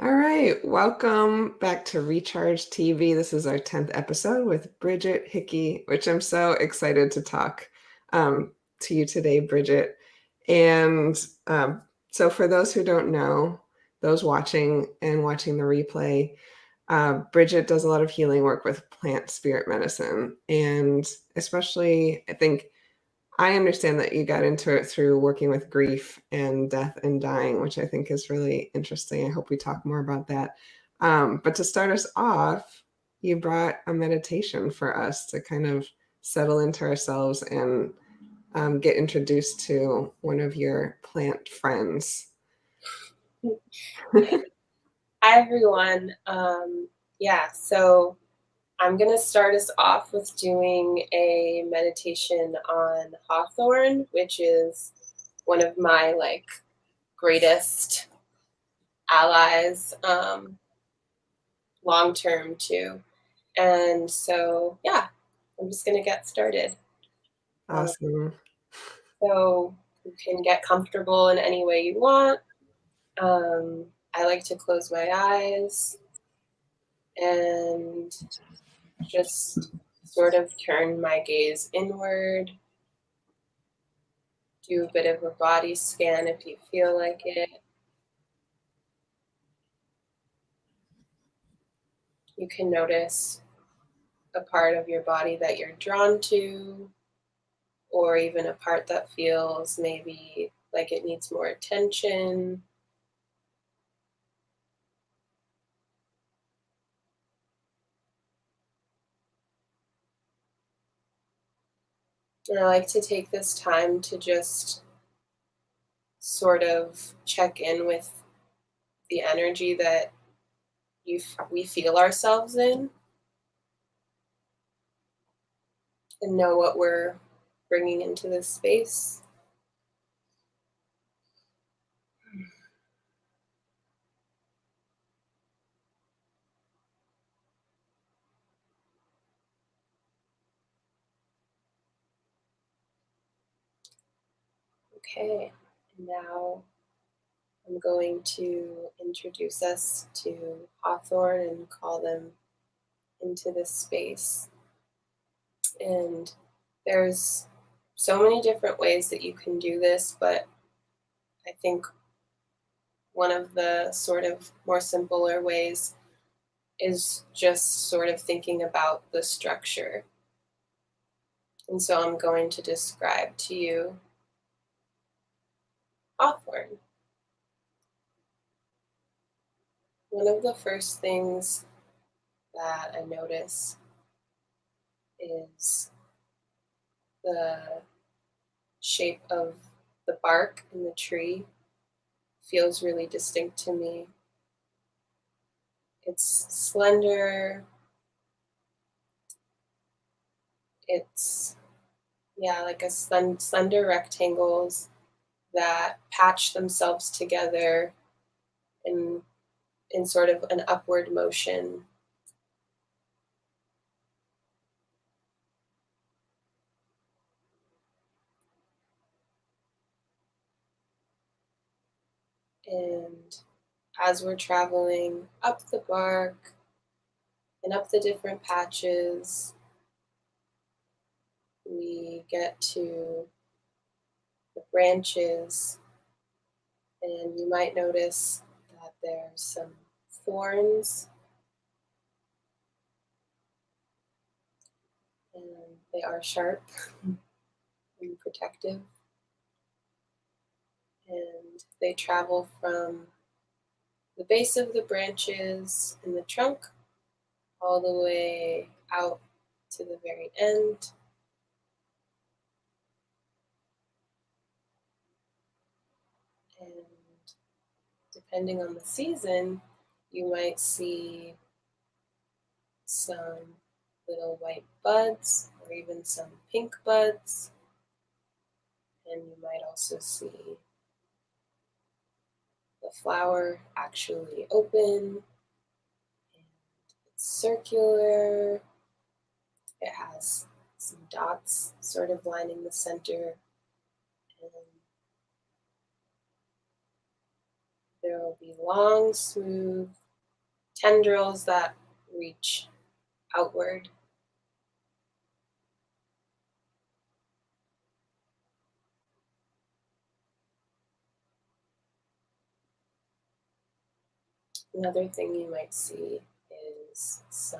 All right, welcome back to Recharge TV. This is our 10th episode with Bridgette Hickey, which I'm so excited to talk to you today, Bridgette. And so, for those who don't know, those watching and watching the replay, Bridgette does a lot of healing work with plant spirit medicine. And especially, I think I understand that you got into it through working with grief and death and dying, which I think is really interesting. I hope we talk more about that. But to start us off, you brought a meditation for us to kind of settle into ourselves and get introduced to one of your plant friends. Hi, everyone. So I'm going to start us off with doing a meditation on hawthorn, which is one of my greatest allies, long term too. And so, I'm just going to get started. Um, Awesome. so you can get comfortable in any way you want. I like to close my eyes and just sort of turn my gaze inward, do a bit of a body scan if you feel like it. You can notice a part of your body that you're drawn to, or even a part that feels maybe like it needs more attention. And I like to take this time to just sort of check in with the energy that we feel ourselves in and know what we're bringing into this space. Okay, now I'm going to introduce us to hawthorn and call them into this space. And there's so many different ways that you can do this, but I think one of the sort of more simpler ways is just sort of thinking about the structure. And so I'm going to describe to you hawthorn. One of the first things that I notice is the shape of the bark in the tree feels really distinct to me. It's slender. It's like a slender rectangles that patch themselves together in sort of an upward motion. And as we're traveling up the bark and up the different patches, we get to the branches, and you might notice that there's some thorns, and they are sharp and protective. And they travel from the base of the branches in the trunk all the way out to the very end. And depending on the season, you might see some little white buds or even some pink buds. And you might also see the flower actually open. And it's circular. It has some dots sort of lining the center. And There will be long, smooth tendrils that reach outward. Another thing you might see is some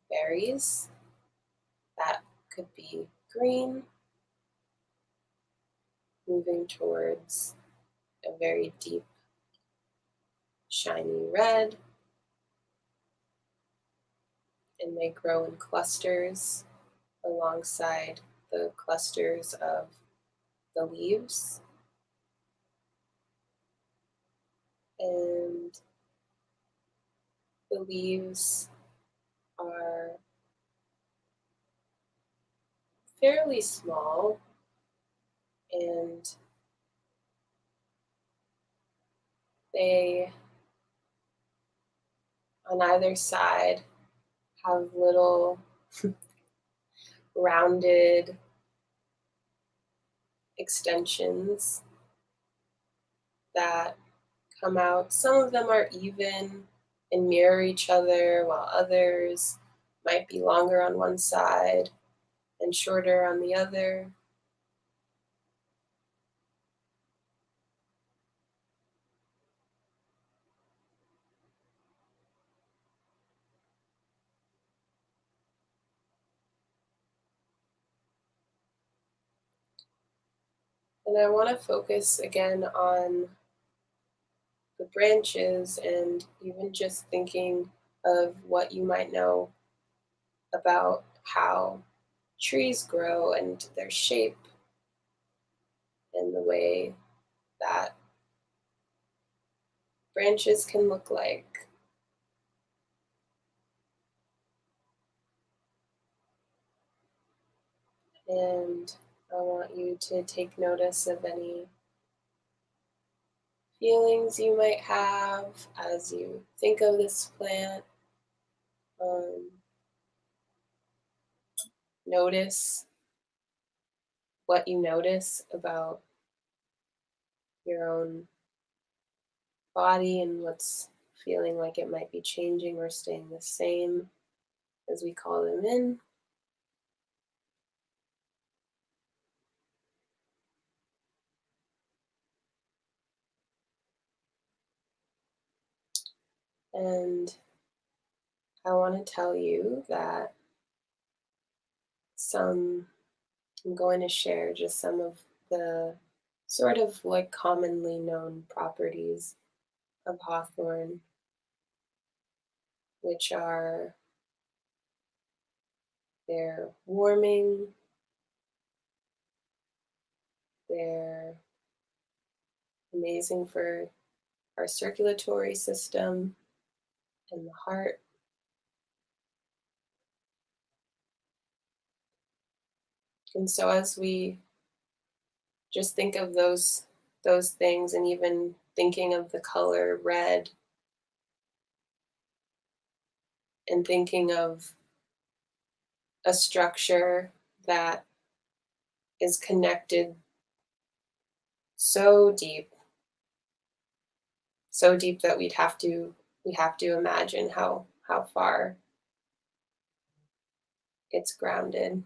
berries that could be green, moving towards a very deep, shiny red, and they grow in clusters alongside the clusters of the leaves. And the leaves are fairly small, and they, on either side, have little rounded extensions that come out. Some of them are even and mirror each other, while others might be longer on one side and shorter on the other. And I want to focus again on the branches and even just thinking of what you might know about how trees grow and their shape and the way that branches can look like. And I want you to take notice of any feelings you might have as you think of this plant. Um, Notice what you notice about your own body and what's feeling like it might be changing or staying the same as we call them in. And I want to tell you that I'm going to share just some of the sort of like commonly known properties of hawthorn, which are they're warming, they're amazing for our circulatory system and the heart. And so as we just think of those things and even thinking of the color red and thinking of a structure that is connected so deep, so deep that we have to imagine how far it's grounded,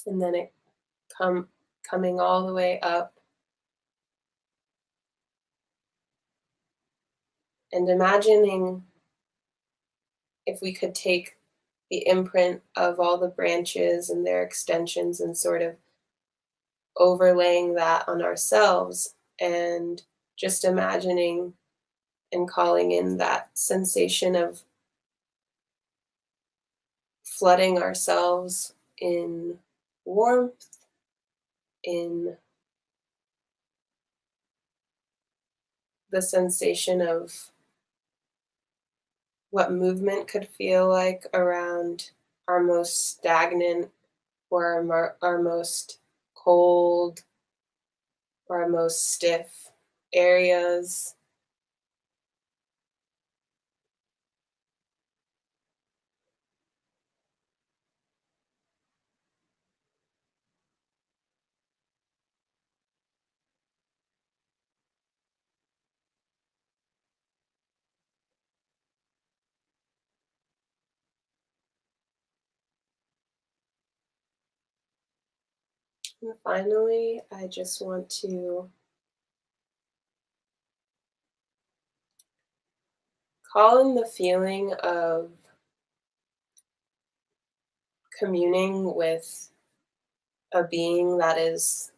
and then it come coming all the way up, and imagining if we could take the imprint of all the branches and their extensions and sort of overlaying that on ourselves and just imagining and calling in that sensation of flooding ourselves in warmth, in the sensation of what movement could feel like around our most stagnant or our most cold or our most stiff areas. And finally, I just want to call in the feeling of communing with a being that is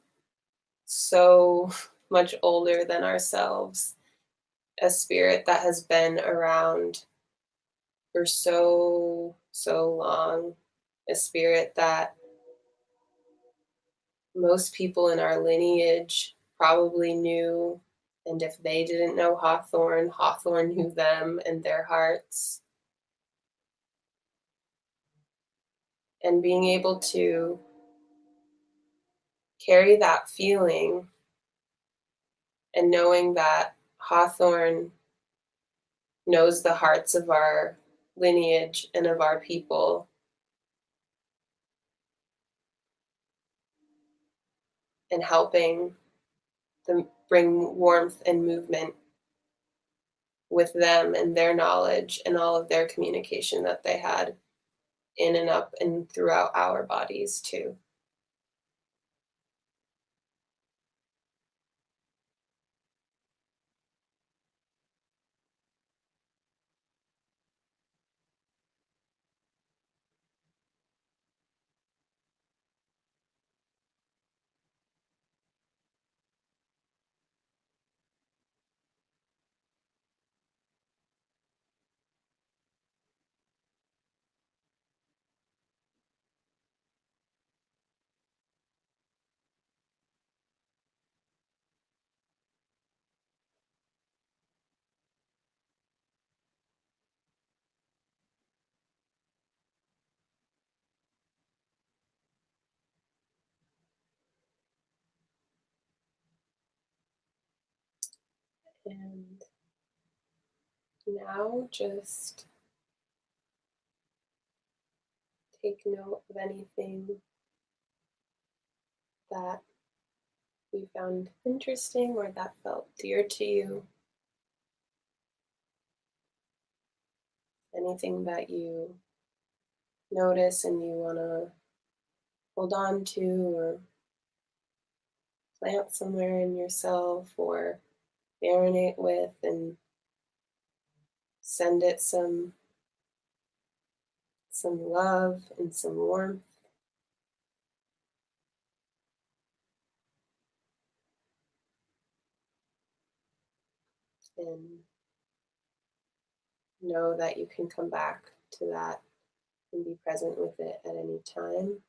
so much older than ourselves, a spirit that has been around for so, so long, a spirit that most people in our lineage probably knew. And if they didn't know Hawthorne, Hawthorne knew them and their hearts. And being able to carry that feeling and knowing that Hawthorne knows the hearts of our lineage and of our people, and helping them bring warmth and movement with them and their knowledge and all of their communication that they had in and up and throughout our bodies too. And now just take note of anything that you found interesting or that felt dear to you, anything that you notice and you want to hold on to or plant somewhere in yourself or marinate with, and send it some love and some warmth, and know that you can come back to that and be present with it at any time.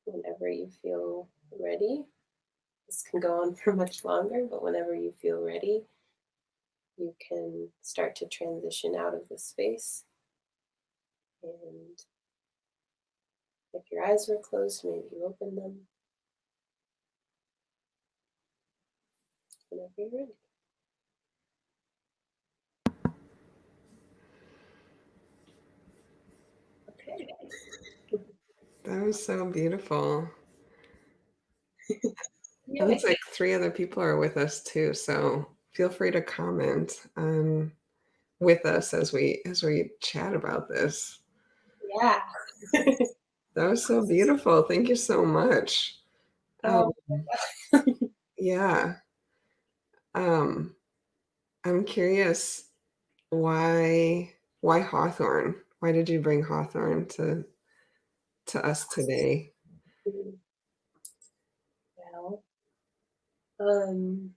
And whenever you feel ready, this can go on for much longer, but whenever you feel ready, you can start to transition out of the space. And if your eyes were closed, maybe you open them whenever you're ready. Okay. That was so beautiful. It Yay. looks like 3 other people are with us too, so feel free to comment, with us as we chat about this. Yeah. That was so beautiful. Thank you so much. Um, Oh, yeah, um, I'm curious why Hawthorne? Why did you bring Hawthorne to us today? well, um,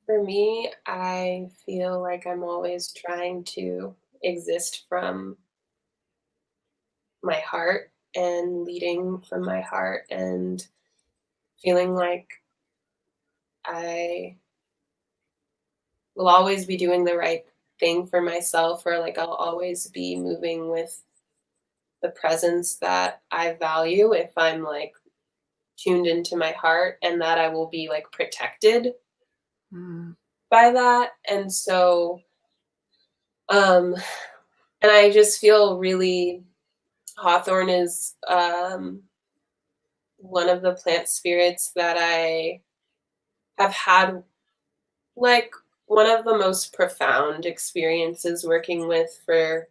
for me, I feel like I'm always trying to exist from my heart and leading from my heart and feeling like I will always be doing the right thing for myself, or like I'll always be moving with the presence that I value if I'm like tuned into my heart, and that I will be like protected Mm, by that. And so um And I just feel really hawthorn is one of the plant spirits that I have had like one of the most profound experiences working with for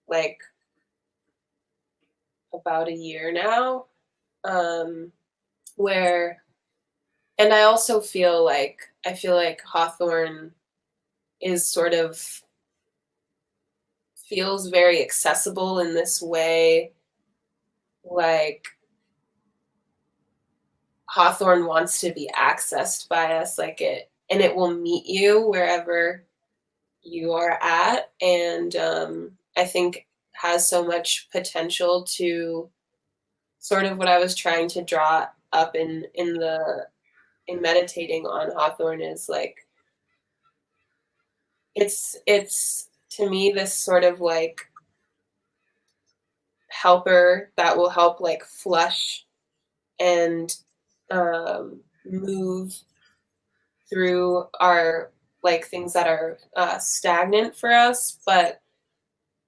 like about a year now. Um, where and I feel like hawthorn is sort of feels very accessible in this way. Like hawthorn wants to be accessed by us, like it will meet you wherever you are at, and I think has so much potential to sort of what I was trying to draw up in meditating on hawthorn is like it's to me this sort of like helper that will help like flush and move through our like things that are stagnant for us. But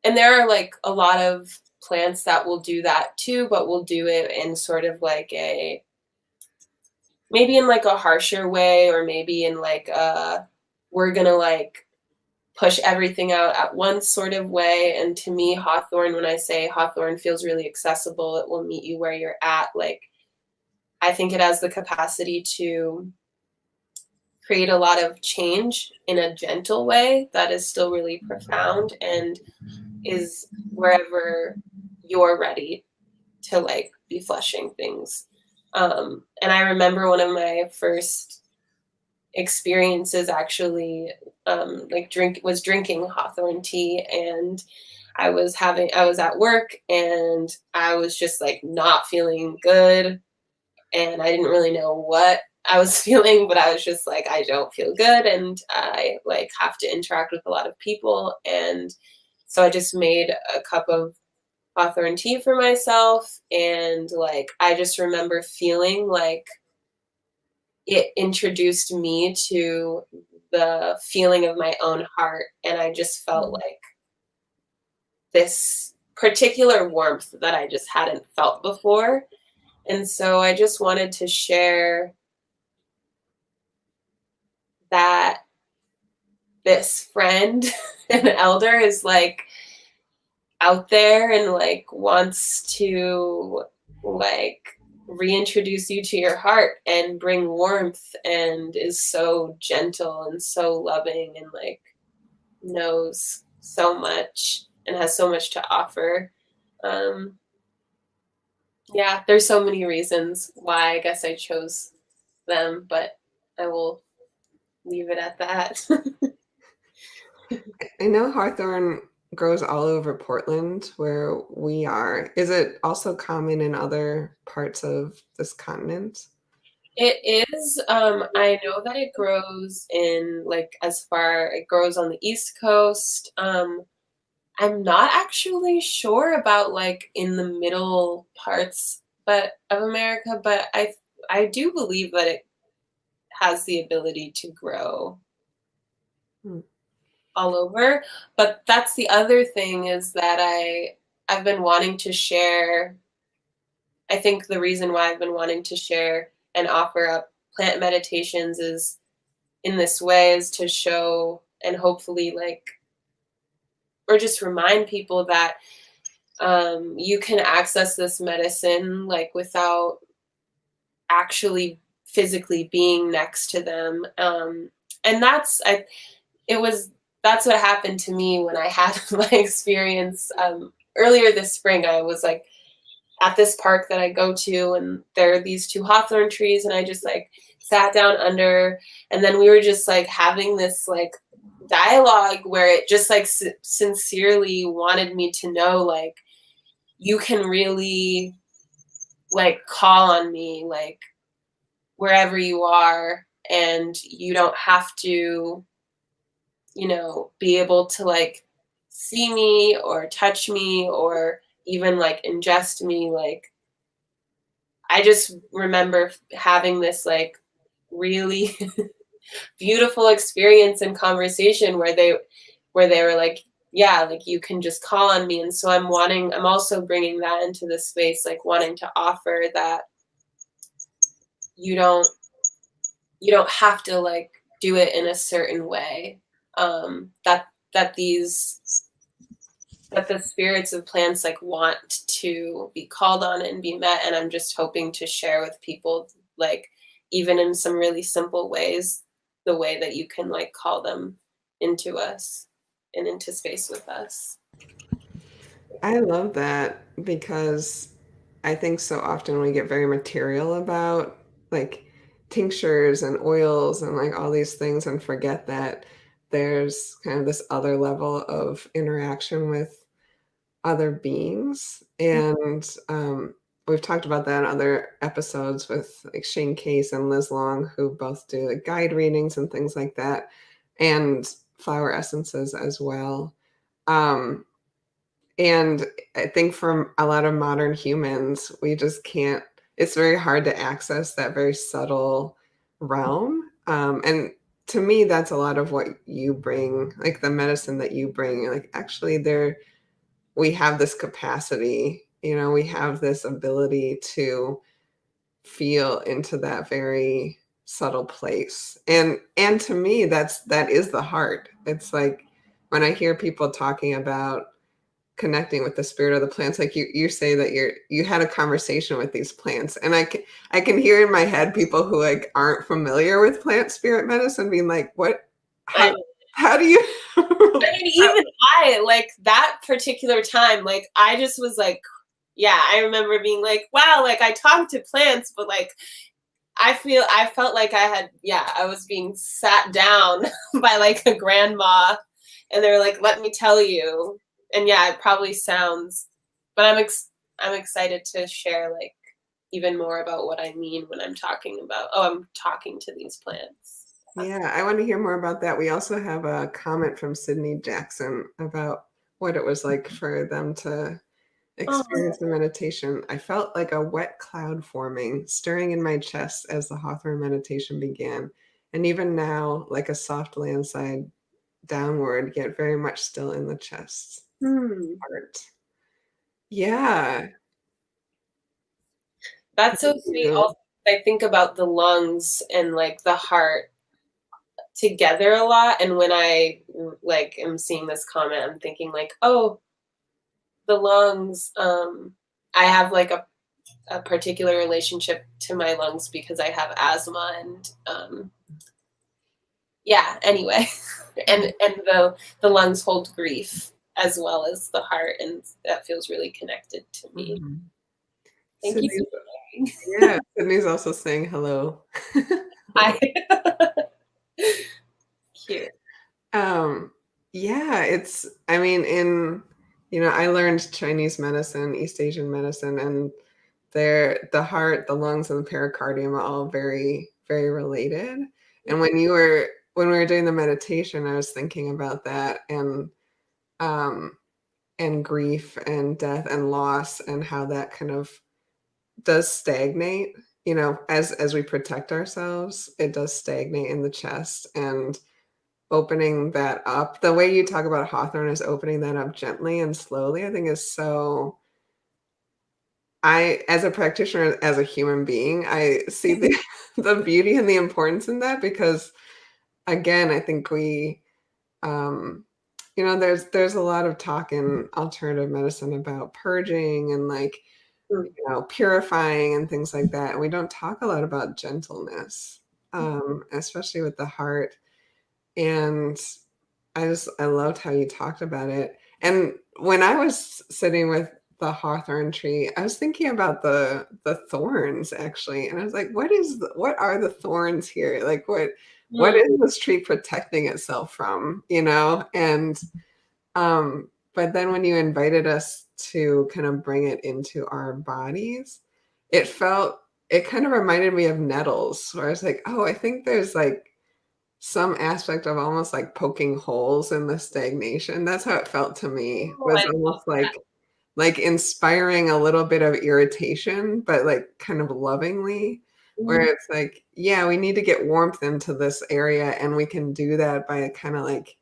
and there are like a lot of plants that will do that too, but will do it in sort of like a maybe in like a harsher way, or maybe in like a we're gonna like push everything out at once sort of way. And to me, hawthorn, when I say hawthorn feels really accessible, it will meet you where you're at. Like I think it has the capacity to create a lot of change in a gentle way that is still really profound and is wherever you're ready to like be flushing things. And I remember one of my first experiences actually like drinking hawthorn tea, and I was at work and I was just like not feeling good, and I didn't really know what I was feeling, but I was just like, I don't feel good, and I like have to interact with a lot of people. And so I just made a cup of hawthorn tea for myself, and like I just remember feeling like it introduced me to the feeling of my own heart, and I just felt Mm. like this particular warmth that I just hadn't felt before. And so I just wanted to share that this friend and elder is like out there and like wants to like reintroduce you to your heart and bring warmth, and is so gentle and so loving and like knows so much and has so much to offer. um yeah, there's so many reasons why I guess I chose them, but I will leave it at that. I know hawthorn grows all over Portland where we are. Is it also common in other parts of this continent? It is. I know that it grows in like it grows on the East Coast. I'm not actually sure about like in the middle parts but of America, but I do believe that it has the ability to grow Hmm. all over. But that's the other thing is that I've been wanting to share. I think the reason why I've been wanting to share and offer up plant meditations is in this way is to show and hopefully like or just remind people that you can access this medicine like without actually physically being next to them. And it was that's what happened to me when I had my experience earlier this spring. I was like at this park that I go to, and there are these two hawthorn trees, and I just like sat down under, and then we were just like having this like dialogue where it just like sincerely wanted me to know like you can really like call on me like wherever you are, and you don't have to, be able to like see me or touch me or even like ingest me. Like I just remember having this like really beautiful experience and conversation where they were like, yeah, like you can just call on me. And so I'm also bringing that into the space, like wanting to offer that you don't you don't have to like do it in a certain way. That that these that the spirits of plants like want to be called on and be met, and I'm just hoping to share with people, like, even in some really simple ways, the way that you can like call them into us and into space with us. I love that because I think so often we get very material about like tinctures and oils and like all these things and forget that there's kind of this other level of interaction with other beings. And we've talked about that in other episodes with like Shane Case and Liz Long, who both do like guide readings and things like that, and flower essences as well. Um, and I think for a lot of modern humans, we just can't, it's very hard to access that very subtle realm. And to me, that's a lot of what you bring, like the medicine that you bring. Like, actually, we have this capacity, we have this ability to feel into that very subtle place. And to me, that is the heart. It's like when I hear people talking about connecting with the spirit of the plants, like you say that you had a conversation with these plants, and I can hear in my head people who like aren't familiar with plant spirit medicine being like, what, I how how do you I mean, even I, like, that particular time, like, I just was like, yeah, I remember being like, wow, like, I talked to plants, but, like, I felt like I had, yeah, I was being sat down by, like, a grandma, and they were like, let me tell you. And yeah, it probably sounds, but I'm excited to share, like, even more about what I mean when I'm talking about, oh, I'm talking to these plants. Yeah, I want to hear more about that. We also have a comment from Sydney Jackson about what it was like for them to Oh, experience the meditation. I felt like a wet cloud forming, stirring in my chest as the Hawthorne meditation began. And even now, like a soft landslide downward, yet very much still in the chest. hmm. Heart. Yeah. That's so Thank sweet. you. Also, I think about the lungs and like the heart together a lot. And when I like am seeing this comment, I'm thinking like, oh, the lungs. I have like a particular relationship to my lungs because I have asthma and yeah. Anyway, and the lungs hold grief as well as the heart, and that feels really connected to me. Mhm. Thank you Sydney's, for sharing. yeah, Sydney's also saying hello. I cute. Um, yeah, I mean, I learned Chinese medicine, East Asian medicine, and the heart, the lungs, and the pericardium are all very, very related. And when we were doing the meditation, I was thinking about that um, and grief and death and loss and how that kind of does stagnate. As we protect ourselves, it does stagnate in the chest, and opening that up, the way you talk about Hawthorne is opening that up gently and slowly, I think is so as a practitioner, as a human being, I see the the beauty and the importance in that because again, I think um, there's a lot of talk in alternative medicine about purging and like, purifying and things like that. And we don't talk a lot about gentleness, especially with the heart. And I loved how you talked about it. And when I was sitting with the hawthorn tree, I was thinking about the thorns actually. And I was like, what are the thorns here? Like what Mm, is this tree protecting itself from, And but then when you invited us to kind of bring it into our bodies, it felt it kind of reminded me of nettles, where I was like, oh, I think there's like some aspect of almost like poking holes in the stagnation. That's how it felt to me. oh, Was I almost like inspiring a little bit of irritation, but like kind of lovingly, where mm, it's like, yeah, we need to get warmth into this area, and we can do that by kind of like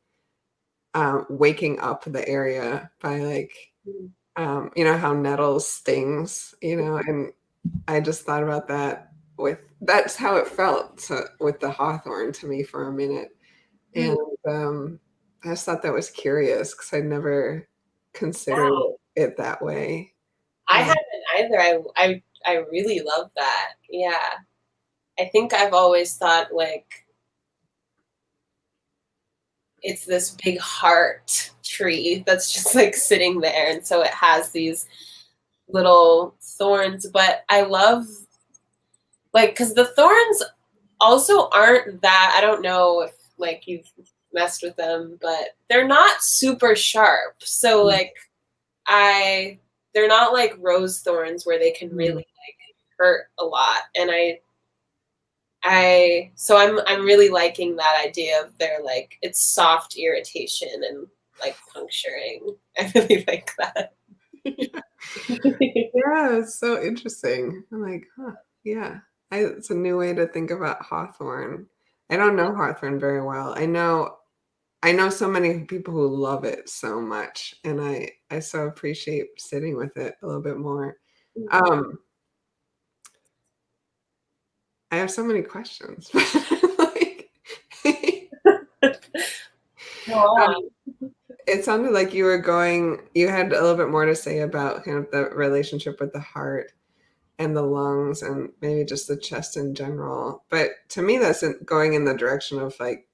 waking up the area by like, you know, how nettles stings, you know, and I just thought about that that's how it felt with the hawthorn to me for a minute. And I just thought that was curious because I'd never considered Wow. it that way. I haven't either. I really love that. Yeah. I think I've always thought like it's this big heart tree that's just like sitting there, and so it has these little thorns, but I love like because the thorns also aren't that, I don't know if like you've messed with them, but they're not super sharp. So like I they're not like rose thorns where they can really like hurt a lot. And so I'm really liking that idea of their like it's soft irritation and like puncturing. I really like that. Yeah, it's so interesting. I'm like, huh, yeah. It's a new way to think about hawthorn. I don't know hawthorn very well. I know so many people who love it so much, and I so appreciate sitting with it a little bit more. Um, I have so many questions. Like, Wow. it sounded like you had a little bit more to say about kind of the relationship with the heart and the lungs and maybe just the chest in general. But to me, that's going in the direction of like,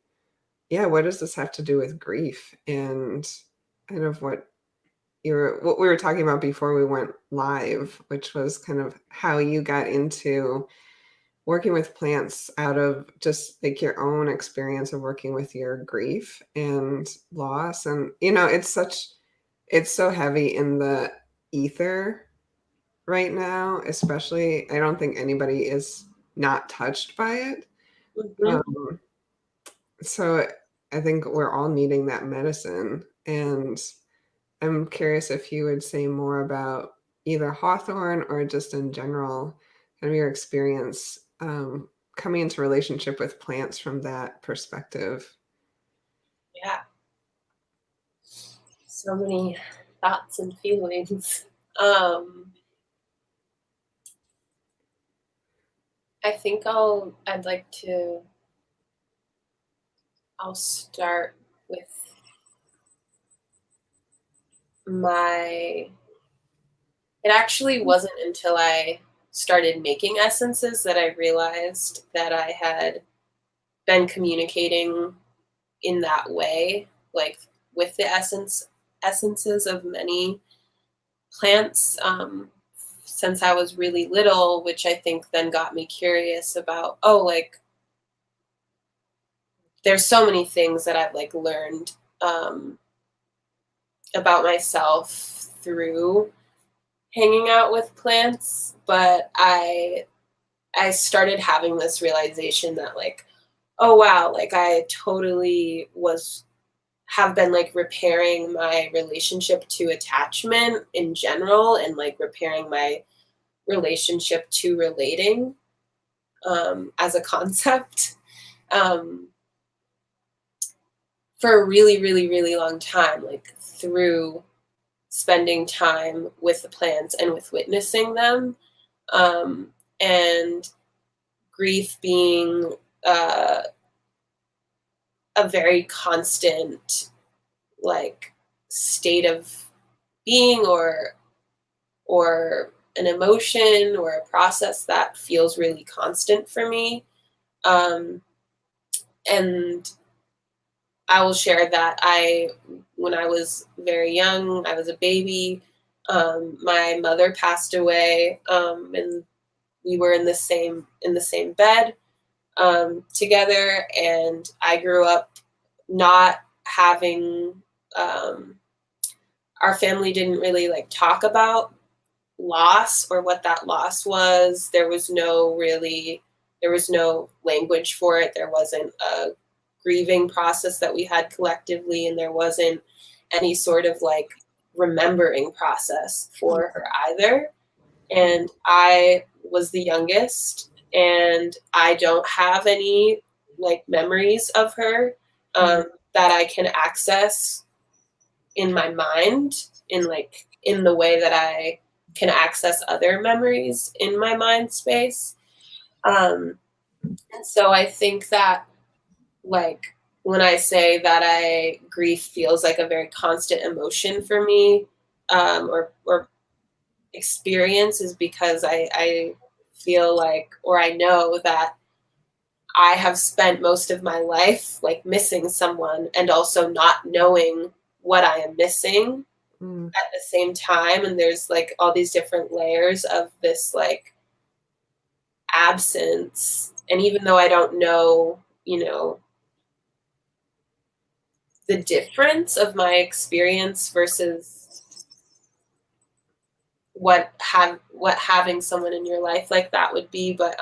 yeah, what does this have to do with grief and kind of what we were talking about before we went live, which was kind of how you got into working with plants out of just like your own experience of working with your grief and loss. And, you know, it's so heavy in the ether right now, especially. I don't think anybody is not touched by it. Mm-hmm. Um, so I think we're all needing that medicine. And I'm curious if you would say more about either Hawthorne or just in general, kind of your experience coming into relationship with plants from that perspective. Yeah. So many thoughts and feelings. I think I'll start with my, it actually wasn't until I started making essences that I realized that I had been communicating in that way, like with the essences of many plants, since I was really little, which I think then got me curious about, oh, like there's so many things that I've like learned um, about myself through hanging out with plants, but I started having this realization that like, oh wow, like I totally have been like repairing my relationship to attachment in general and like repairing my relationship to relating as a concept um, for a really, really, really long time, like through spending time with the plants and with witnessing them. Um, and grief being uh, a very constant, like, state of being or an emotion or a process that feels really constant for me. Um, and I will share that when I was very young, I was a baby. My mother passed away, and we were in the same bed together. And I grew up not having. Our family didn't really like talk about loss or what that loss was. There was no language for it. There wasn't a grieving process that we had collectively, and there wasn't any sort of like remembering process for her either. And I was the youngest, and I don't have any like memories of her that I can access in my mind, in the way that I can access other memories in my mind space. And so I think that, like, when I say that grief feels like a very constant emotion for me, or experience, is because I feel like, or I know that I have spent most of my life like missing someone and also not knowing what I am missing Mm. at the same time. And there's like all these different layers of this like absence. And even though I don't know, the difference of my experience versus what having someone in your life like that would be, but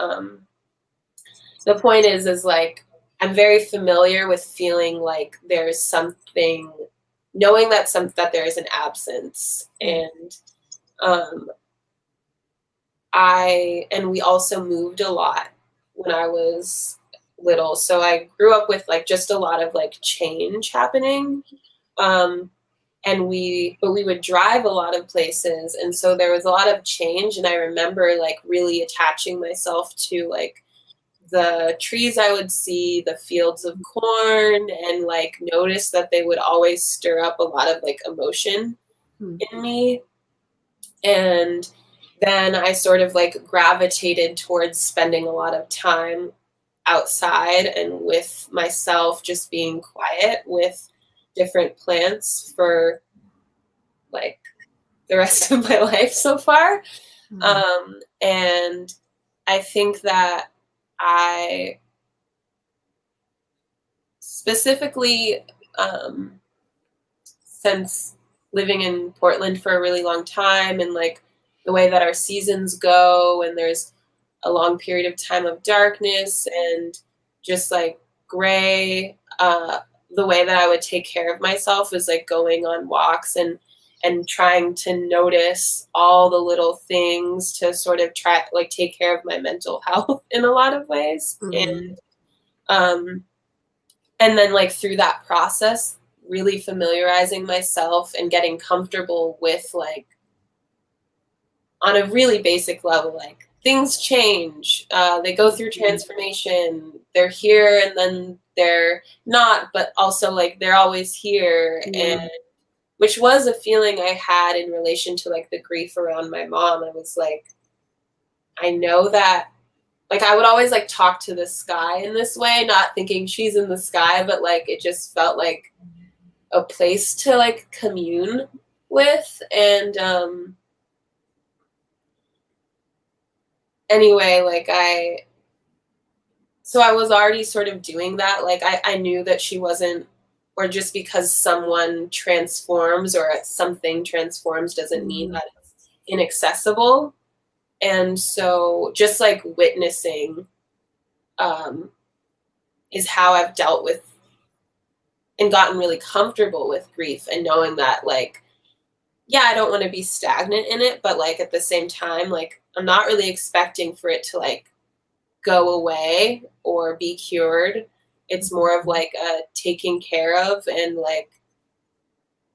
the point is like I'm very familiar with feeling like there's something, knowing that there is an absence. And um we also moved a lot when I was little, so I grew up with like just a lot of like change happening. um but we would drive a lot of places, and so there was a lot of change, and I remember like really attaching myself to like the trees I would see, the fields of corn, and like notice that they would always stir up a lot of like emotion Mm. in me. And then I sort of like gravitated towards spending a lot of time outside and with myself, just being quiet with different plants for like the rest of my life so far. Mm. And I think that I specifically, um, since living in Portland for a really long time, and like the way that our seasons go, and there's a long period of time of darkness and just like gray, the way that I would take care of myself is like going on walks and trying to notice all the little things to sort of try like take care of my mental health in a lot of ways. Mm. Um and then like through that process, really familiarizing myself and getting comfortable with like, on a really basic level, like things change, they go through transformation, they're here and then they're not, but also like they're always here. Yeah. And which was a feeling I had in relation to like the grief around my mom. I was like, I know that, like, I would always like talk to the sky in this way, not thinking she's in the sky, but like it just felt like a place to like commune with. And anyway, like I was already sort of doing that. Like I knew that she wasn't, or just because someone transforms or something transforms doesn't mean Mm. that it's inaccessible. And so just like witnessing, um, is how I've dealt with and gotten really comfortable with grief, and knowing that like, yeah, I don't want to be stagnant in it, but like at the same time, like I'm not really expecting for it to like go away or be cured. It's more of like a taking care of, and like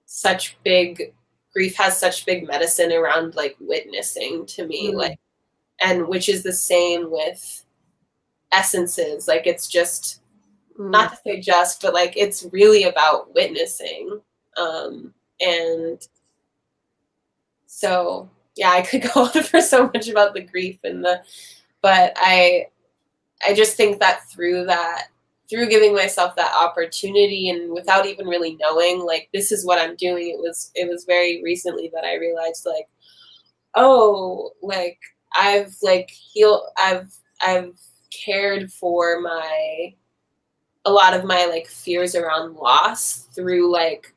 such big grief has such big medicine around like witnessing to me, Mm. like, and which is the same with essences. Like it's just, Mm. not to say just, but like it's really about witnessing. And so yeah, I could go on for so much about the grief and but I just think that through giving myself that opportunity, and without even really knowing like this is what I'm doing, it was very recently that I realized like, oh, like I've like healed, I've cared for my a lot of my like fears around loss through like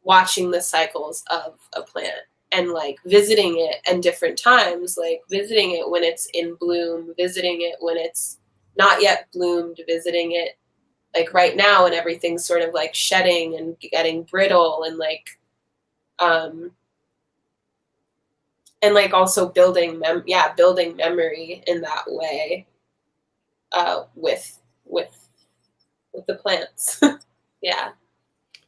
watching the cycles of a plant, and like visiting it in different times, like visiting it when it's in bloom, visiting it when it's not yet bloomed, visiting it like right now and everything's sort of like shedding and getting brittle, and um like also building memory in that way, with with with the plants. Yeah.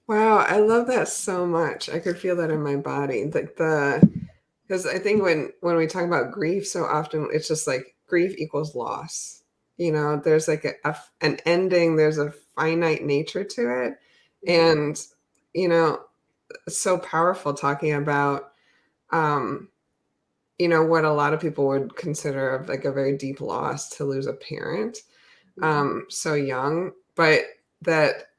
Wow, I love that so much. I could feel that in my body. Like because I think when we talk about grief, so often it's just like grief equals loss. There's like an ending, there's a finite nature to it. Mhm. And, you know, it's so powerful talking about, um, what a lot of people would consider of like a very deep loss to lose a parent Mhm. so young, but that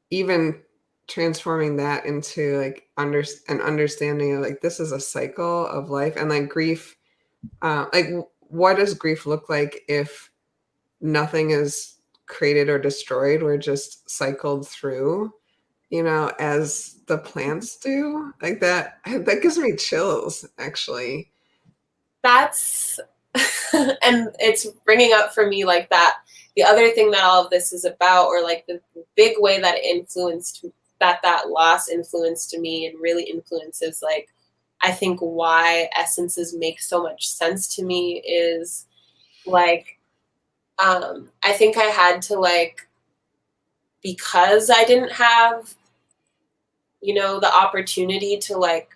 even transforming that into like an understanding of like this is a cycle of life and like grief, what does grief look like if nothing is created or destroyed, we're just cycled through, as the plants do, like that gives me chills actually. That's and it's bringing up for me like that the other thing that all of this is about, or like the big way that it influenced that loss influenced me and really influences like I think why essences make so much sense to me is like I think I had to like because I didn't have the opportunity to like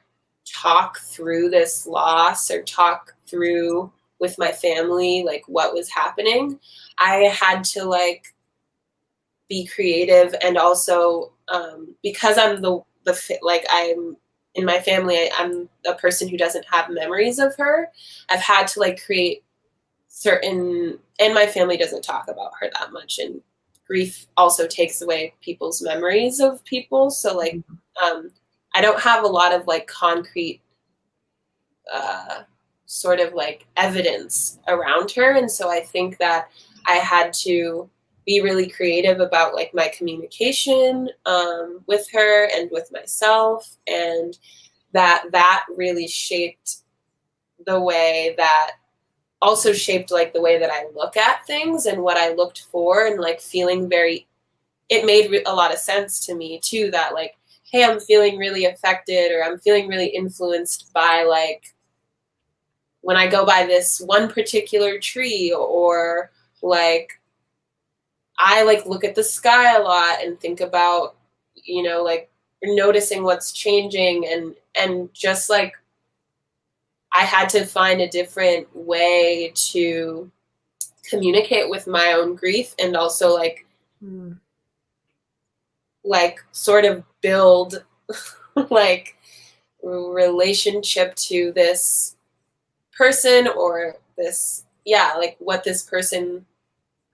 talk through this loss or talk through with my family like what was happening. I had to like be creative and also because I'm like I'm in my family I'm a person who doesn't have memories of her. I've had to like create certain, and my family doesn't talk about her that much, and grief also takes away people's memories of people, so like um I don't have a lot of like concrete uh sort of like evidence around her, and so I think that I had to be really creative about like my communication with her and with myself, and that really shaped the way that also shaped like the way that I look at things and what I looked for, and like feeling very it made a lot of sense to me too that like hey, I'm feeling really affected or I'm feeling really influenced by like when I go by this one particular tree, or like I like look at the sky a lot and think about like noticing what's changing, and just like I had to find a different way to communicate with my own grief, and also Mm. sort of build like relationship to this person, or this like what this person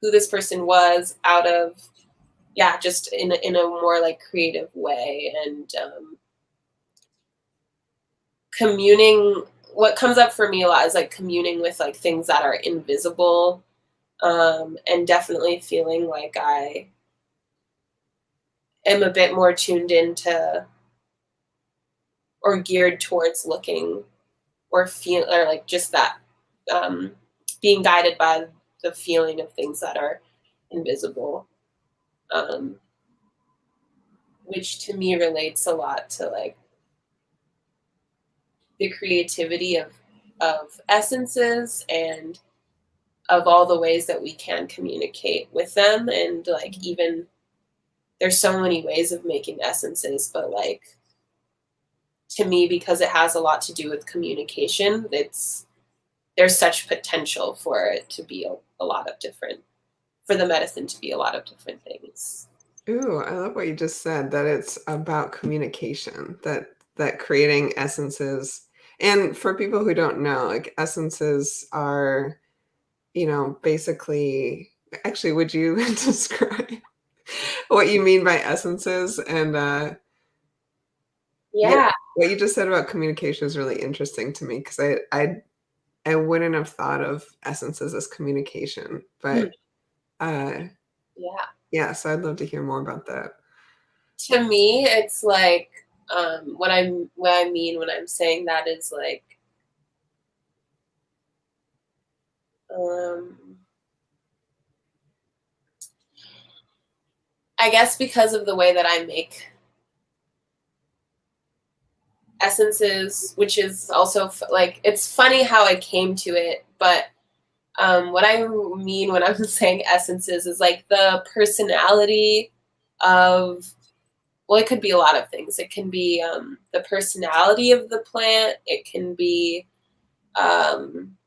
who this person was out of just in a more like creative way, and communing what comes up for me a lot is like communing with like things that are invisible, and definitely feeling like I am a bit more tuned into or geared towards looking or feel or like just that um, being guided by the feeling of things that are invisible, um, which to me relates a lot to like the creativity of essences and of all the ways that we can communicate with them, and like even there's so many ways of making essences, but like to me because it has a lot to do with communication, there's such potential for it to be a lot of different for the medicine to be a lot of different things. Ooh, I love what you just said, that it's about communication, that creating essences. And for people who don't know, like essences are, basically, actually, would you describe what you mean by essences? And yeah, Yeah. what you just said about communication is really interesting to me because I wouldn't have thought of essences as communication, Hmm. but uh, Yeah. yeah, so I'd love to hear more about that. To me, it's like what I mean when I'm saying that is like um, I guess because of the way that I make essences, which is also like it's funny how I came to it, but what I mean when I'm saying essences is like the personality of well, it could be a lot of things. It can be the personality of the plant. It can be um,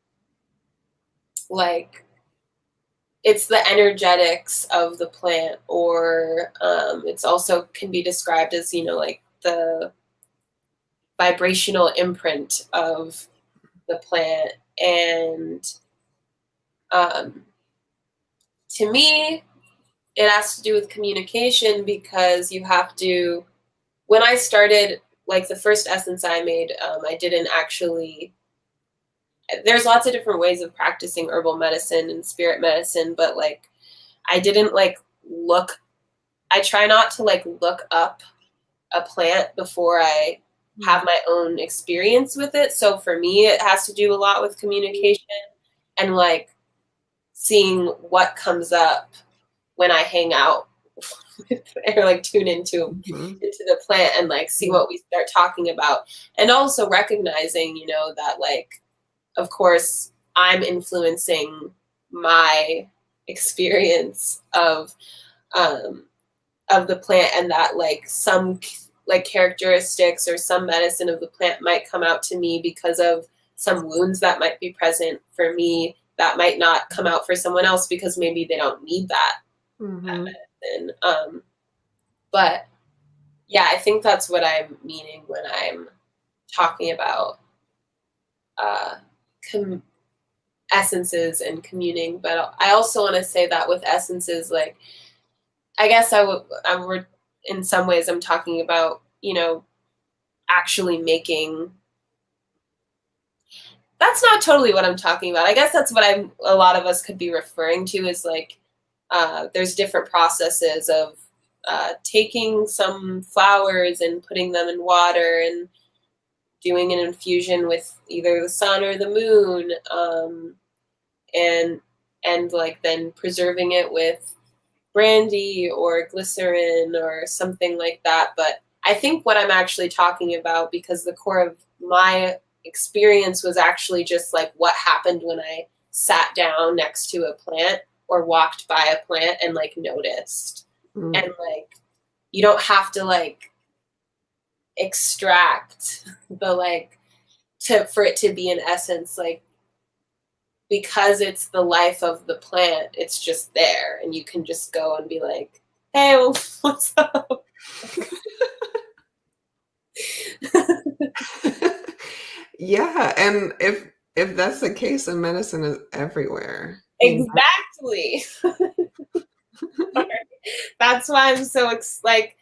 like it's the energetics of the plant, or it's also can be described as, like the vibrational imprint of the plant. And um, to me, it has to do with communication, because you have to, when I started, like the first essence I made, I didn't actually, there's lots of different ways of practicing herbal medicine and spirit medicine, but like I didn't like look, I try not to like look up a plant before I have my own experience with it. So for me, it has to do a lot with communication and like seeing what comes up when I hang out or like tune into the plant and like see what we start talking about. And also recognizing, that like, of course, I'm influencing my experience of the plant, and that like some like characteristics or some medicine of the plant might come out to me because of some wounds that might be present for me that might not come out for someone else because maybe they don't need that, that medicine. But yeah, I think that's what I'm meaning when I'm talking about uh, essences and communing. But I also want to say that with essences, like I guess I would in some ways I'm talking about, actually making. That's not totally what I'm talking about. I guess that's what a lot of us could be referring to is like there's different processes of taking some flowers and putting them in water and doing an infusion with either the sun or the moon, and like then preserving it with brandy or glycerin or something like that. But I think what I'm actually talking about, because the core of my experience was actually just like what happened when I sat down next to a plant or walked by a plant and like noticed. And like you don't have to like extract the like for it to be an essence, like because it's the life of the plant, it's just there and you can just go and be like, hey, well, what's up? Yeah, and if that's the case, then medicine is everywhere. Exactly. That's why I'm so like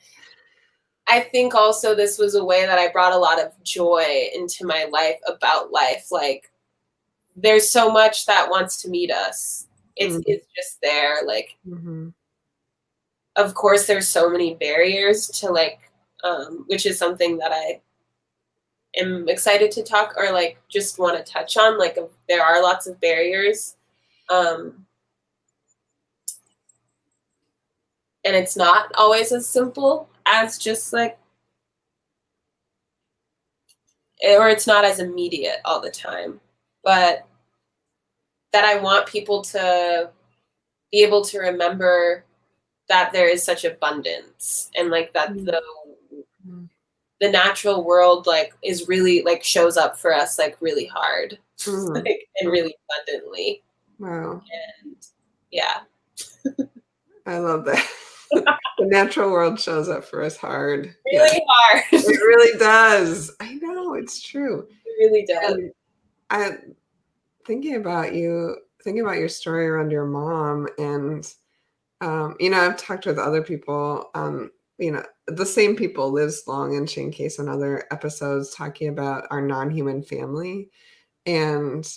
I think also this was a way that I brought a lot of joy into my life about life. Like there's so much that wants to meet us. It's just there. Like of course there's so many barriers to like which is something that I am excited to talk or like just want to touch on. Like there are lots of barriers. And it's not always as simple as just like, or it's not as immediate all the time, but that I want people to be able to remember that there is such abundance and like that the natural world like is really like shows up for us like really hard like, and really abundantly. Wow. And yeah. I love that. The natural world shows up for us hard. Really hard. It really does. I know, it's true. It really does. And I thinking about your story around your mom, and I've talked with other people, the same people, Liz Long and Shane Case, on other episodes talking about our non-human family. And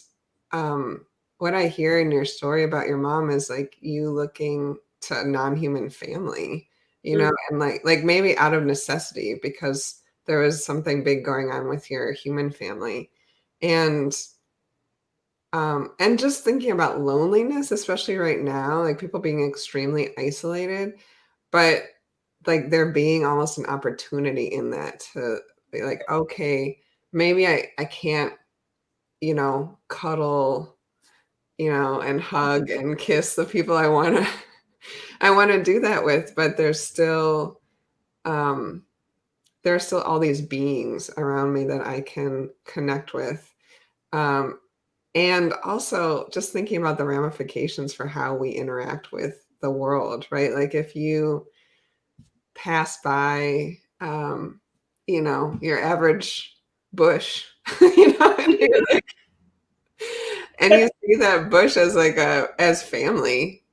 what I hear in your story about your mom is like you looking to a non-human family, and like maybe out of necessity because there was something big going on with your human family. And just thinking about loneliness, especially right now, like people being extremely isolated, but like there being almost an opportunity in that to be like, okay, maybe I can't, cuddle, and hug and kiss the people I want to do that with, but there's still um, there are still all these beings around me that I can connect with. Um, and also just thinking about the ramifications for how we interact with the world, right? Like if you pass by, your average bush, and you see that bush as like as family,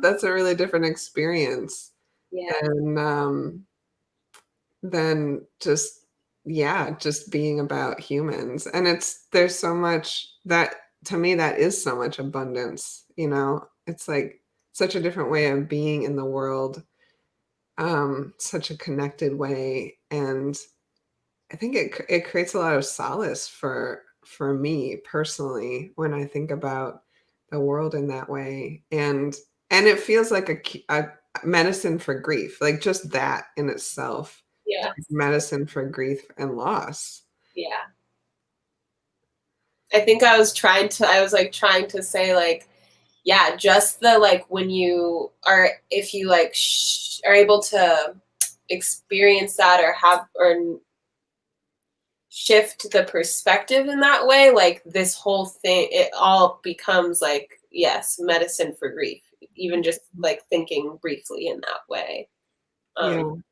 that's a really different experience. Yeah. And than just, yeah, just being about humans. And there's so much that, to me, that is so much abundance, it's like such a different way of being in the world, such a connected way. And I think it creates a lot of solace for me personally when I think about the world in that way. And it feels like a medicine for grief, like just that in itself, Yeah. like medicine for grief and loss. Yeah. I think I was trying to say like, yeah, just the like when you are, if you like are able to experience that or have or shift the perspective in that way, like this whole thing, it all becomes like, yes, medicine for grief, even just like thinking briefly in that way. Um,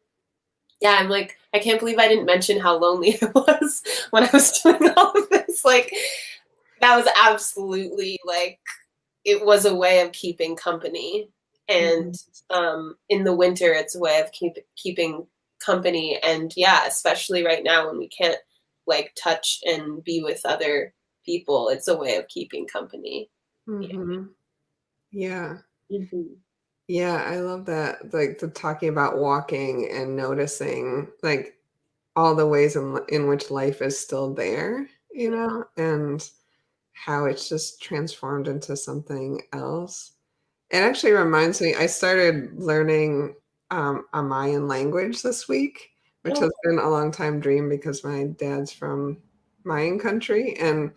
Yeah. yeah, I'm like, I can't believe I didn't mention how lonely I was when I was doing all of this. Like, that was absolutely like, it was a way of keeping company. And Mhm. in the winter, it's a way of keeping company. And yeah, especially right now when we can't like touch and be with other people, it's a way of keeping company. Yeah. Mhm. Yeah. Mm-hmm. Yeah, I love that, like, the talking about walking and noticing, like, all the ways in which life is still there, and how it's just transformed into something else. It actually reminds me, I started learning, a Mayan language this week, which Oh, has been a long time dream because my dad's from Mayan country, and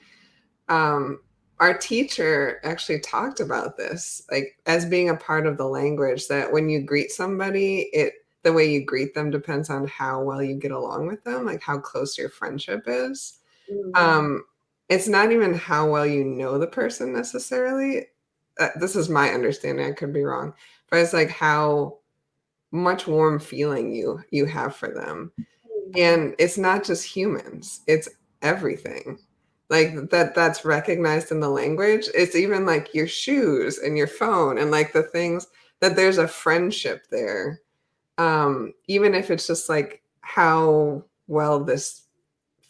um, our teacher actually talked about this, like as being a part of the language, that when you greet somebody, the way you greet them depends on how well you get along with them, like how close your friendship is. mm, Um, it's not even how well you know the person necessarily. This is my understanding. I could be wrong, but it's like how much warm feeling you have for them. mm, And it's not just humans, it's everything. Like that's recognized in the language. It's even like your shoes and your phone and like the things that there's a friendship there. Even if it's just like how well this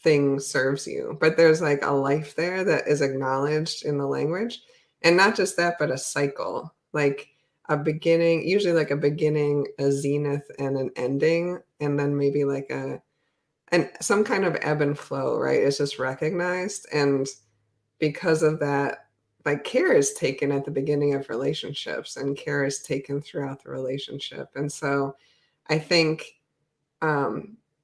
thing serves you. But there's like a life there that is acknowledged in the language. And not just that, but a cycle. Like a beginning, usually like a beginning, a zenith, and an ending, and then maybe like and some kind of ebb and flow, right? It's just recognized. And because of that, like care is taken at the beginning of relationships and care is taken throughout the relationship. And so I think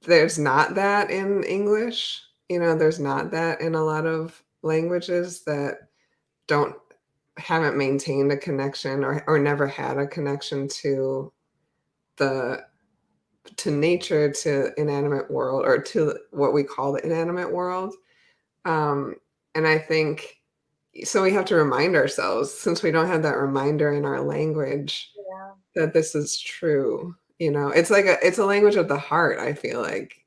there's not that in English. There's not that in a lot of languages that don't haven't maintained a connection or never had a connection the to nature, to inanimate world, or to what we call the inanimate world. Um, and I think so we have to remind ourselves, since we don't have that reminder in our language, yeah. that this is true. It's like it's a language of the heart, I feel like,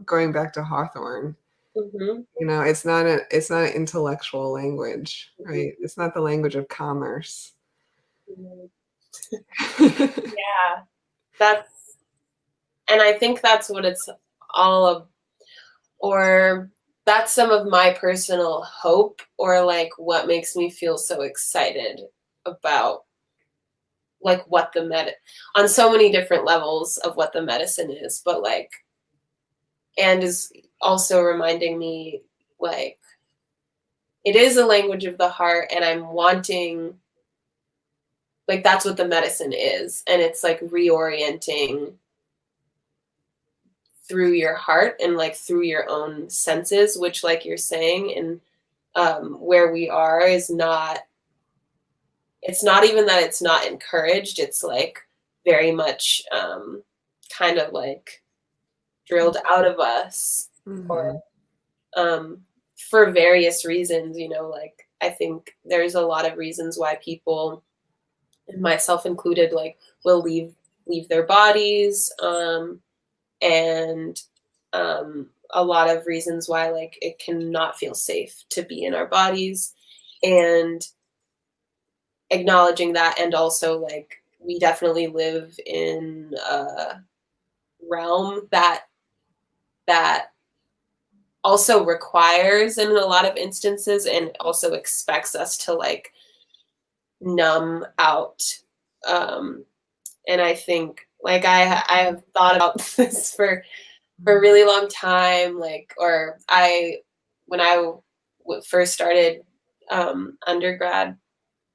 going back to Hawthorne, Mm-hmm. it's not an intellectual language, Mm-hmm. right? It's not the language of commerce. Mm-hmm. Yeah, that's, and I think that's what it's all of, or that's some of my personal hope, or like what makes me feel so excited about like what the on so many different levels of what the medicine is, but like, and is also reminding me like it is a language of the heart, and I'm wanting, like, that's what the medicine is, and it's like reorienting through your heart and like through your own senses, which like you're saying, and where we are is not, it's not even that it's not encouraged, it's like very much kind of like drilled out of us, or for various reasons, you know, like I think there's a lot of reasons why people, and myself included, like will leave their bodies, and a lot of reasons why like it cannot feel safe to be in our bodies, and acknowledging that, and also like we definitely live in a realm that also requires in a lot of instances and also expects us to like numb out. And I think like I have thought about this for a really long time, like, or when I first started undergrad,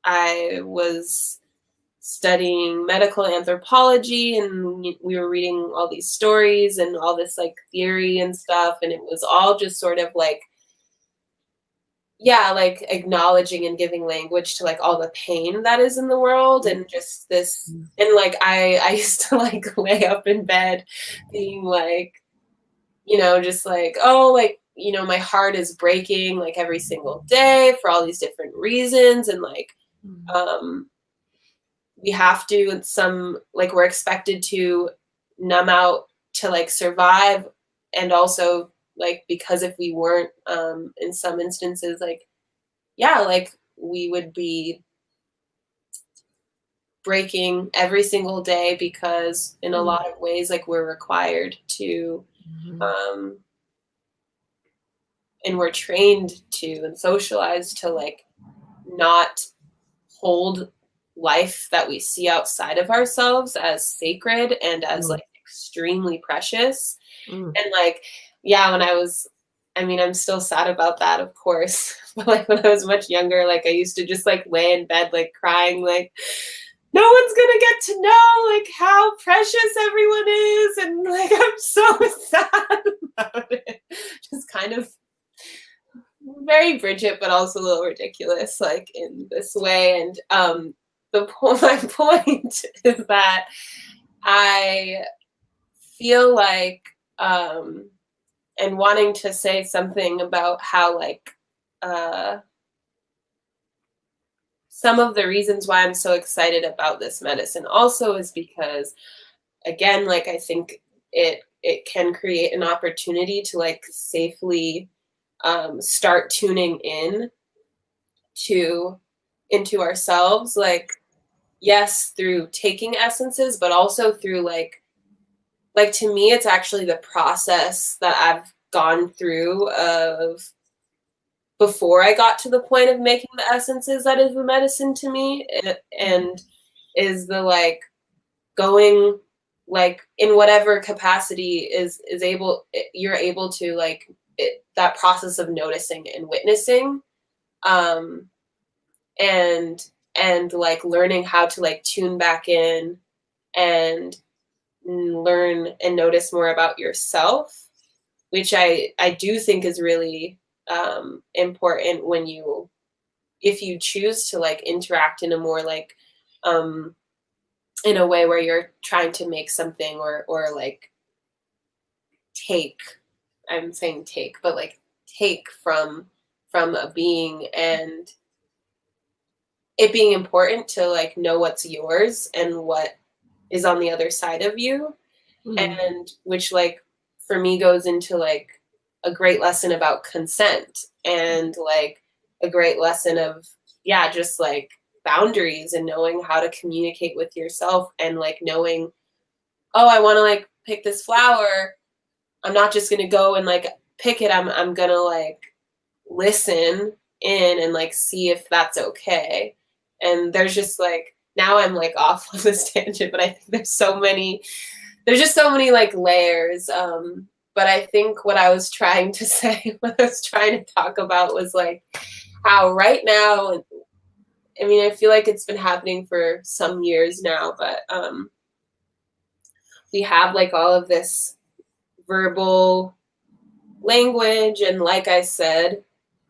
I was studying medical anthropology, and we were reading all these stories and all this like theory and stuff, and it was all just sort of like, yeah, like acknowledging and giving language to like all the pain that is in the world, and just this, and like I used to like lay up in bed being like, you know, just like, oh, like, you know, my heart is breaking like every single day for all these different reasons, and like we have to, and some like we're expected to numb out to like survive, and also like because if we weren't, in some instances, like, yeah, like we would be breaking every single day, because in a lot of ways like we're required to, and we're trained to and socialized to like not hold life that we see outside of ourselves as sacred and as like extremely precious. And like, yeah, I mean, I'm still sad about that, of course. But like when I was much younger, like I used to just like lay in bed, like crying, like no one's gonna get to know like how precious everyone is. And like, I'm so sad about it. Just kind of very Bridget, but also a little ridiculous, like in this way. And my point is that I feel like, and wanting to say something about how like some of the reasons why I'm so excited about this medicine also is because, again, like I think it can create an opportunity to like safely start tuning in into ourselves, like, yes, through taking essences, but also through like to me it's actually the process that I've gone through of before I got to the point of making the essences that is the medicine to me, and is the like going like in whatever capacity is able, you're able to like that process of noticing and witnessing, um and like learning how to like tune back in and learn and notice more about yourself, which I do think is really important when if you choose to like interact in a more like in a way where you're trying to make something, or like take, I'm saying take, but like take from a being, and it being important to like know what's yours and what is on the other side of you. And which like for me goes into like a great lesson about consent, and like a great lesson of, yeah, just like boundaries and knowing how to communicate with yourself, and like knowing, oh, I want to like pick this flower, I'm not just going to go and like pick it, I'm going to like listen in and like see if that's okay. And there's just like, now I'm like off on this tangent, but I think there's just so many like layers. But I think what I was trying to say, what I was trying to talk about was like how right now, I mean, I feel like it's been happening for some years now, but we have like all of this verbal language. And like I said,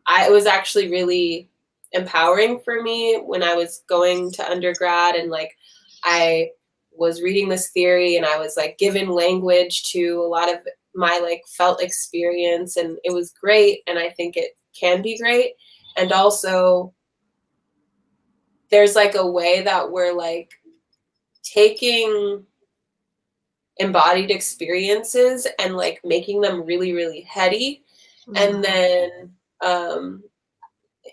it was actually really empowering for me when I was going to undergrad, and like I was reading this theory, and I was like given language to a lot of my like felt experience, and it was great, and I think it can be great. And also there's like a way that we're like taking embodied experiences and like making them really, really heady. And then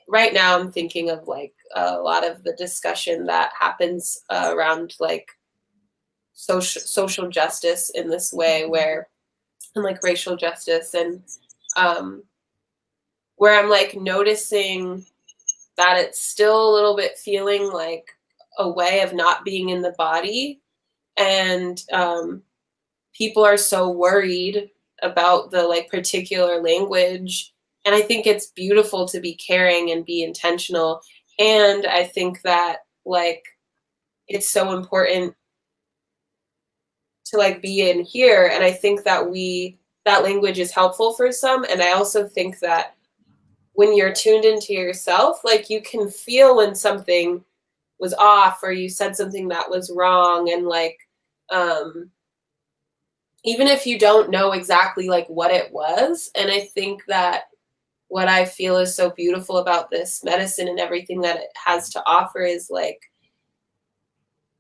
right now I'm thinking of like a lot of the discussion that happens around like social justice in this way, where and like racial justice, and where I'm like noticing that it's still a little bit feeling like a way of not being in the body. And people are so worried about the like particular language. And I think it's beautiful to be caring and be intentional. And I think that like it's so important to like be in here. And I think that that language is helpful for some. And I also think that when you're tuned into yourself, like you can feel when something was off or you said something that was wrong. And like, even if you don't know exactly like what it was. And I think that what I feel is so beautiful about this medicine and everything that it has to offer is like,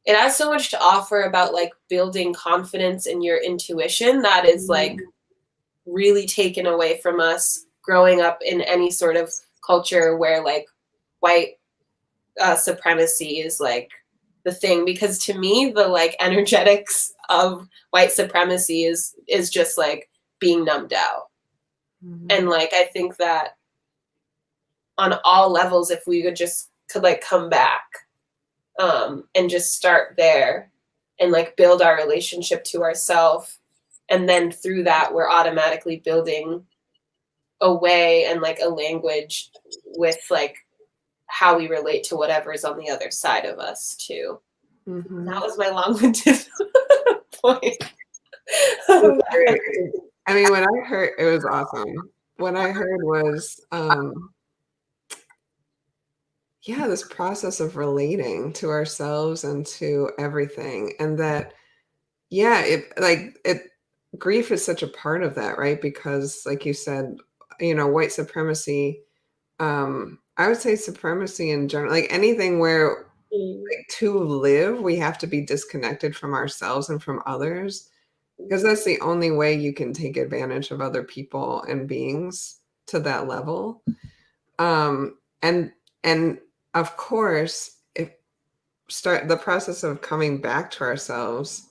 it has so much to offer about like building confidence in your intuition that is like really taken away from us growing up in any sort of culture where like white supremacy is like the thing. Because to me, the like energetics of white supremacy is just like being numbed out. And like I think that on all levels, if we could like come back and just start there and like build our relationship to ourselves, and then through that we're automatically building a way and like a language with like how we relate to whatever is on the other side of us too. That was my long-winded point. I mean, when I heard, it was awesome. What I heard was, yeah, this process of relating to ourselves and to everything. And that, yeah, grief is such a part of that, right? Because like you said, you know, white supremacy, I would say supremacy in general, like anything where like, to live, we have to be disconnected from ourselves and from others, because that's the only way you can take advantage of other people and beings to that level. And of course, if start the process of coming back to ourselves,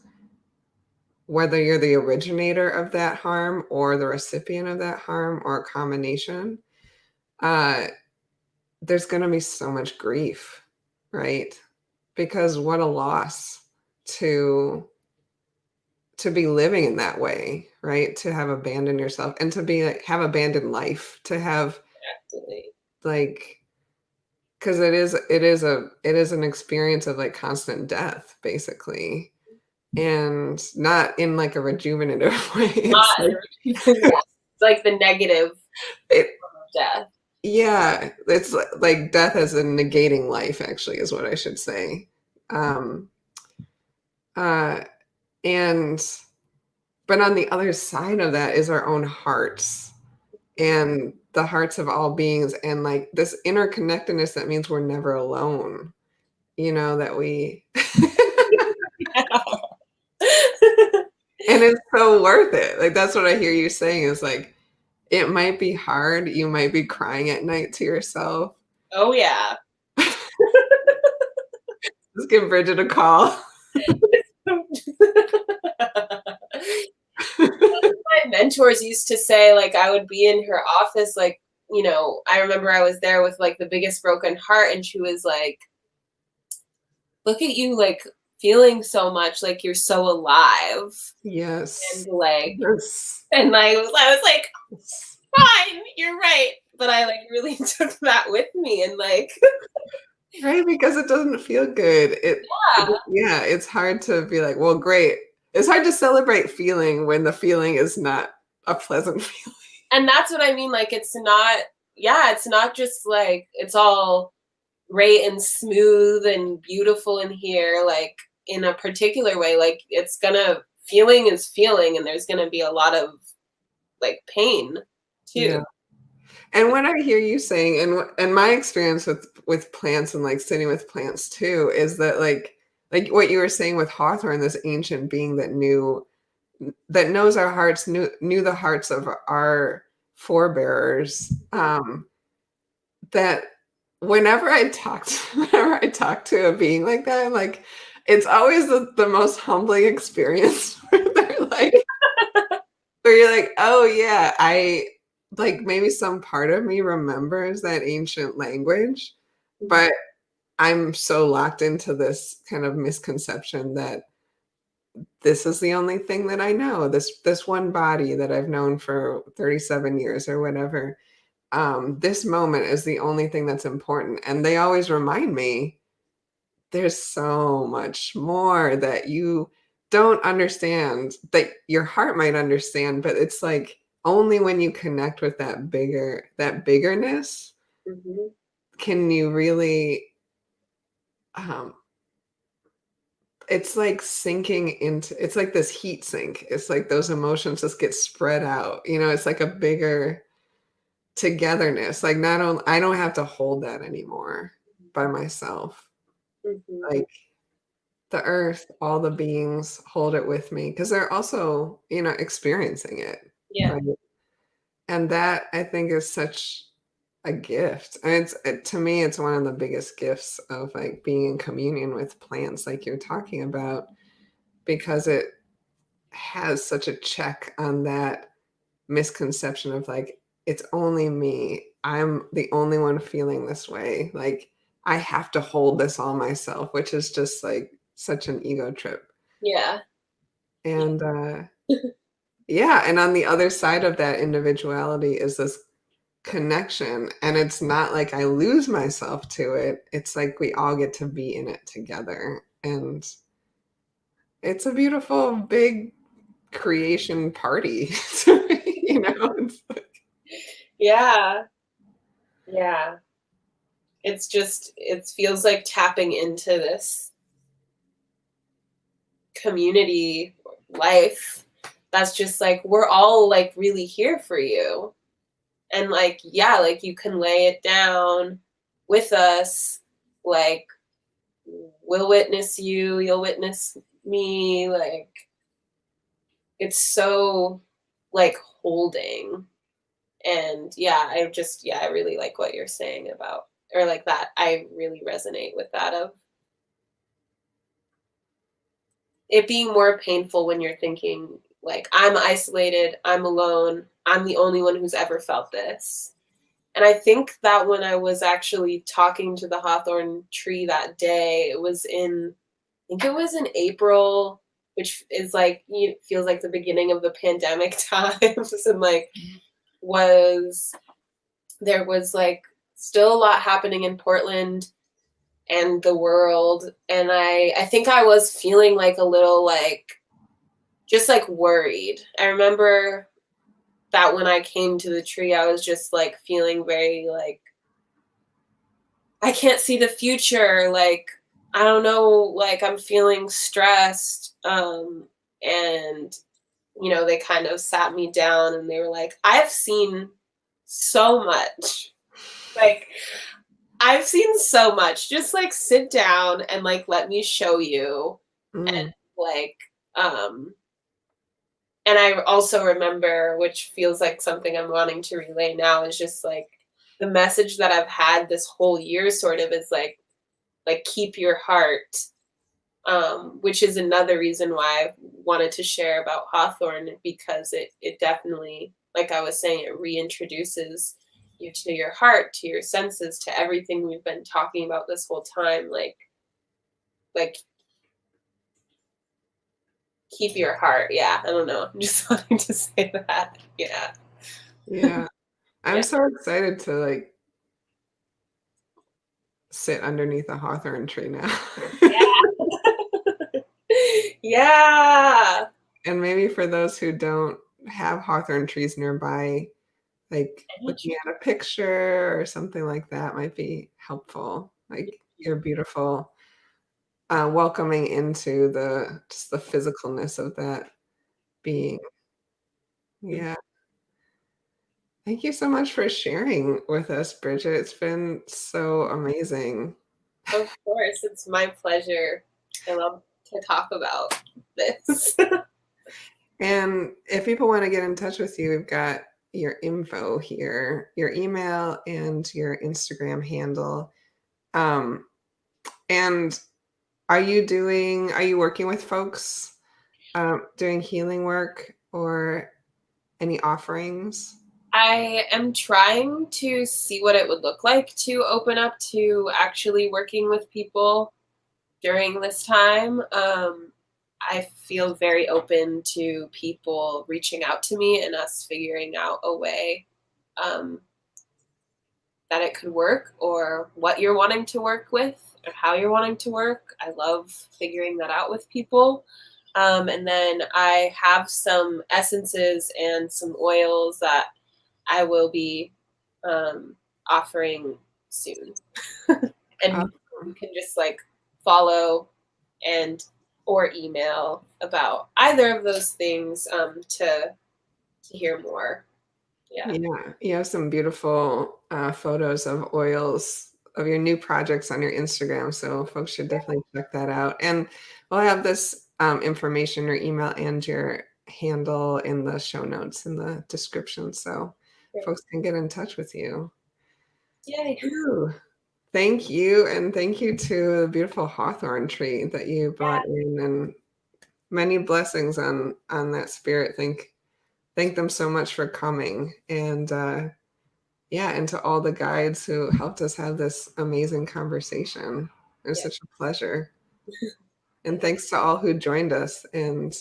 whether you're the originator of that harm or the recipient of that harm or a combination, there's going to be so much grief, right? Because what a loss to be living in that way, right? To have abandoned yourself and to be like, have abandoned life, to have like, because it is an experience of like constant death, basically, and not in like a rejuvenative way. It's like the negative of death. Yeah, it's like death as in negating life, actually, is what I should say. And but on the other side of that is our own hearts and the hearts of all beings, and like this interconnectedness that means we're never alone, you know, that we and it's so worth it. Like that's what I hear you saying is like, it might be hard, you might be crying at night to yourself. Oh yeah. Just give Bridget a call. My mentors used to say, like, I would be in her office, like, you know, I remember I was there with like the biggest broken heart, and she was like, look at you, like feeling so much, like you're so alive. Yes. And like, yes. And I was like, fine, you're right. But I like really took that with me, and like right, because it doesn't feel good. Yeah, it's hard to be like, well, great. It's hard to celebrate feeling when the feeling is not a pleasant feeling. And that's what I mean. Like, it's not just like it's all great and smooth and beautiful in here. Like, in a particular way, like it's gonna feeling is feeling, and there's gonna be a lot of like pain too. Yeah. And what I hear you saying, and my experience with plants and like sitting with plants too, is that like what you were saying with Hawthorne, this ancient being that knows our hearts, knew the hearts of our forebearers. That whenever I talk to a being like that, I'm like, it's always the most humbling experience where they're like, where you're like, oh yeah, I like maybe some part of me remembers that ancient language, Mhm. but I'm so locked into this kind of misconception that this is the only thing that I know. This one body that I've known for 37 years or whatever. This moment is the only thing that's important. And they always remind me there's so much more that you don't understand, that your heart might understand, but it's like only when you connect with that biggerness Mhm. can you really um it's like sinking into, it's like this heat sink. It's like those emotions just get spread out. It's like a bigger togetherness. Like not only I don't have to hold that anymore by myself. Mhm. Like the earth, all the beings hold it with me because they're also, experiencing it. Yeah. Right. And that I think is such a gift. And to me, it's one of the biggest gifts of like being in communion with plants, like you're talking about, because it has such a check on that misconception of like, it's only me. I'm the only one feeling this way. Like, I have to hold this all myself, which is just like such an ego trip. Yeah. And yeah, and on the other side of that individuality is this connection. And it's not like I lose myself to it. It's like we all get to be in it together. And it's a beautiful, big creation party. It's like, Yeah. Yeah. It's just it feels like tapping into this community life that's just like we're all like really here for you. And like yeah, like you can lay it down with us, like we'll witness you, you'll witness me, like it's so like holding. And yeah, I really like what you're saying about or like that. I really resonate with that of it being more painful when you're thinking like I'm isolated, I'm alone, I'm the only one who's ever felt this. And I think that when I was actually talking to the hawthorn tree that day, I think it was in April, which is like feels like the beginning of the pandemic times, and like was there was like still a lot happening in Portland and the world, and I think I was feeling like a little like just like worried. I remember that when I came to the tree, I was just like feeling very like I can't see the future. Like I don't know. Like I'm feeling stressed. And they kind of sat me down and they were like, "I've seen so much. Like I've seen so much. Just like sit down and like let me show you." And mm, like um and I also remember, which feels like something I'm wanting to relay now, is just like the message that I've had this whole year sort of is like keep your heart, which is another reason why I wanted to share about Hawthorne because it definitely, like I was saying, it reintroduces you to your heart, to your senses, to everything we've been talking about this whole time. Like keep your heart. Yeah, I don't know. I'm just wanting to say that. Yeah. yeah. I'm Yeah. so excited to like sit underneath a hawthorn tree now. Yeah. And maybe for those who don't have hawthorn trees nearby, like looking at a picture or something like that might be helpful. Like your beautiful welcoming into just the physicalness of that being. Mm. Yeah. Thank you so much for sharing with us, Bridget. It's been so amazing. Of course, it's my pleasure. I love to talk about this. And if people want to get in touch with you, we've got your info here, your email and your Instagram handle. Um, and are you working with folks doing healing work or any offerings? I am trying to see what it would look like to open up to actually working with people during this time. I feel very open to people reaching out to me and us figuring out a way um, that it could work, or what you're wanting to work with or how you're wanting to work. I love figuring that out with people. And then I have some essences and some oils that I will be um, offering soon. And you Awesome. can just like follow and or email about either of those things to hear more. Yeah. Yeah, you have some beautiful photos of oils of your new projects on your Instagram, so folks should definitely check that out. And we'll have this information, your email and your handle in the show notes in the description, so Great. folks can get in touch with you. Yay. Ooh, thank you, and thank you to the beautiful hawthorn tree that you brought in, and many blessings on that spirit. Thank them so much for coming, and yeah, and to all the guides who helped us have this amazing conversation. It was Yeah. such a pleasure. Yeah. And thanks to all who joined us and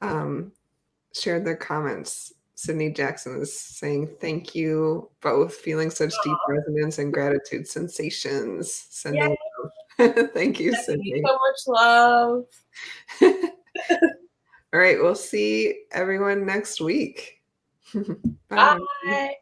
um, shared their comments. Sydney Jackson is saying, thank you both, feeling such deep resonance and gratitude sensations. Yeah. Sending love. Thank you, Sending you Sydney. so much love. All right, we'll see everyone next week. Bye. Bye.